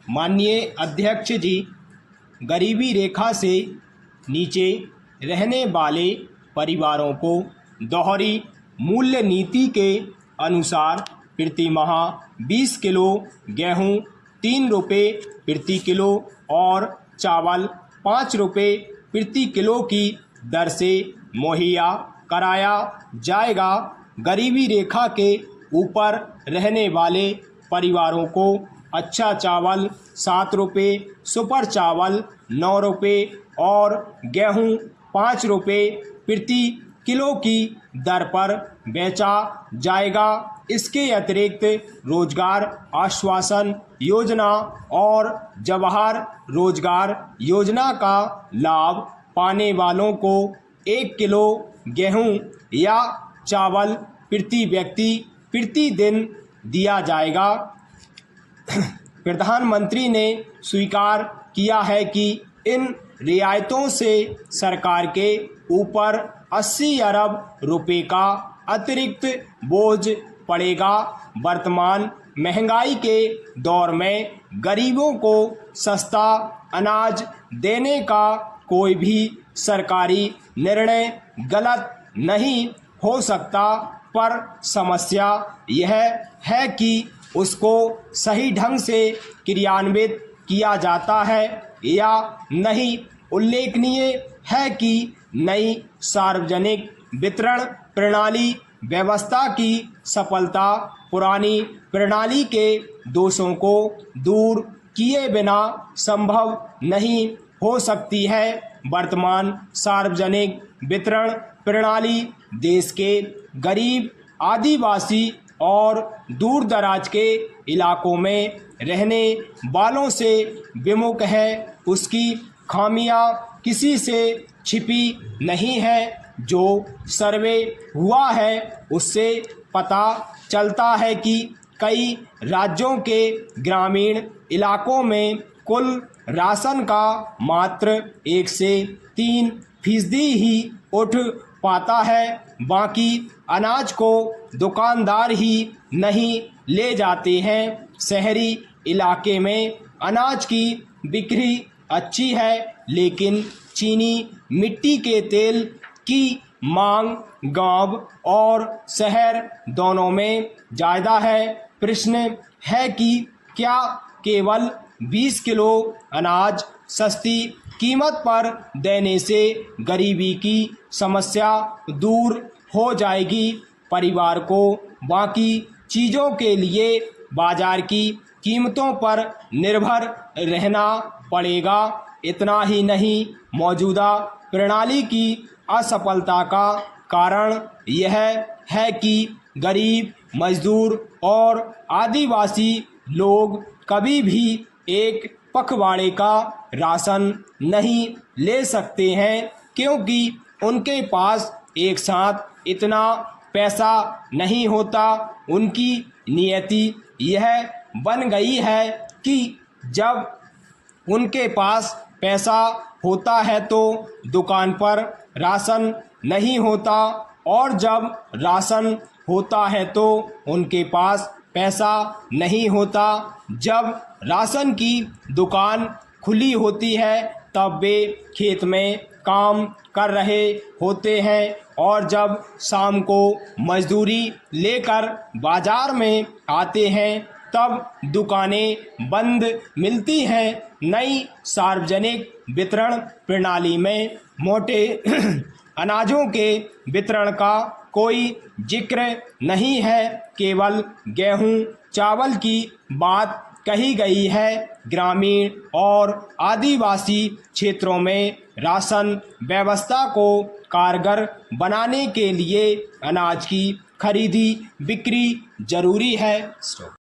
माननीय अध्यक्ष जी, गरीबी रेखा से नीचे रहने वाले परिवारों को दोहरी मूल्य नीति के अनुसार प्रति माह 20 किलो गेहूं 3 रुपये प्रति किलो और चावल 5 रुपये प्रति किलो की दर से मुहैया कराया जाएगा। गरीबी रेखा के ऊपर रहने वाले परिवारों को अच्छा चावल 7 रुपये, सुपर चावल 9 रुपये और गेहूं 5 रुपये प्रति किलो की दर पर बेचा जाएगा। इसके अतिरिक्त रोजगार आश्वासन योजना और जवाहर रोजगार योजना का लाभ पाने वालों को 1 किलो गेहूं या चावल प्रति व्यक्ति प्रति दिन दिया जाएगा। प्रधानमंत्री ने स्वीकार किया है कि इन रियायतों से सरकार के ऊपर 80 अरब रुपए का अतिरिक्त बोझ पड़ेगा। वर्तमान महंगाई के दौर में गरीबों को सस्ता अनाज देने का कोई भी सरकारी निर्णय गलत नहीं हो सकता, पर समस्या यह है कि उसको सही ढंग से क्रियान्वित किया जाता है या नहीं। उल्लेखनीय है कि नई सार्वजनिक वितरण प्रणाली व्यवस्था की सफलता पुरानी प्रणाली के दोषों को दूर किए बिना संभव नहीं हो सकती है। वर्तमान सार्वजनिक वितरण प्रणाली देश के गरीब, आदिवासी और दूर दराज के इलाकों में रहने वालों से विमुख है। उसकी खामियां किसी से छिपी नहीं है। जो सर्वे हुआ है उससे पता चलता है कि कई राज्यों के ग्रामीण इलाकों में कुल राशन का मात्र 1 से 3% ही उठ पाता है। बाकी अनाज को दुकानदार ही नहीं ले जाते हैं। शहरी इलाके में अनाज की बिक्री अच्छी है, लेकिन चीनी मिट्टी के तेल की मांग गांव और शहर दोनों में ज़्यादा है। प्रश्न है कि क्या केवल 20 किलो अनाज सस्ती कीमत पर देने से गरीबी की समस्या दूर हो जाएगी? परिवार को बाकी चीज़ों के लिए बाजार की कीमतों पर निर्भर रहना पड़ेगा। इतना ही नहीं, मौजूदा प्रणाली की असफलता का कारण यह है कि गरीब, मजदूर और आदिवासी लोग कभी भी एक पखवाड़े का राशन नहीं ले सकते हैं, क्योंकि उनके पास एक साथ इतना पैसा नहीं होता। उनकी नियति यह बन गई है कि जब उनके पास पैसा होता है तो दुकान पर राशन नहीं होता, और जब राशन होता है तो उनके पास पैसा नहीं होता। जब राशन की दुकान खुली होती है तब वे खेत में काम कर रहे होते हैं, और जब शाम को मजदूरी लेकर बाजार में आते हैं तब दुकानें बंद मिलती हैं। नई सार्वजनिक वितरण प्रणाली में मोटे अनाजों के वितरण का कोई जिक्र नहीं है, केवल गेहूं, चावल की बात कही गई है। ग्रामीण और आदिवासी क्षेत्रों में राशन व्यवस्था को कारगर बनाने के लिए अनाज की खरीदी बिक्री जरूरी है।